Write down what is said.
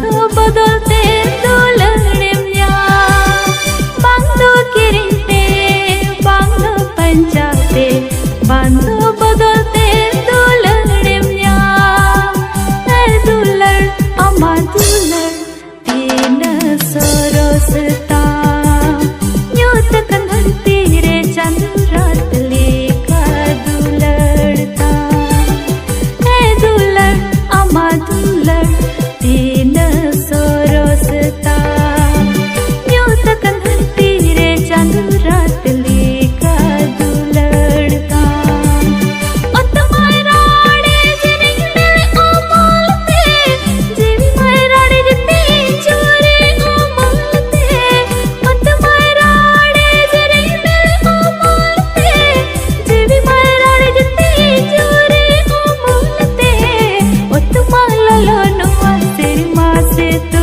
Bando bodolte dularemnya Bando kirinte Bando pancate Bando bodolte dularemnya Dular ama dular Tina sorosta Nyutakan dharti re chandrat leka dularta Dular ama dular Tina sorosta Nyutakan dharti re chandrat leka dularta Ottamai rade jiring mele omolte Jevi mai rade jiti chore omolte Ottamai rade jiring mele omolte Jevi mai rade jiti chore omolte Ottamai lolo no asir ma se tu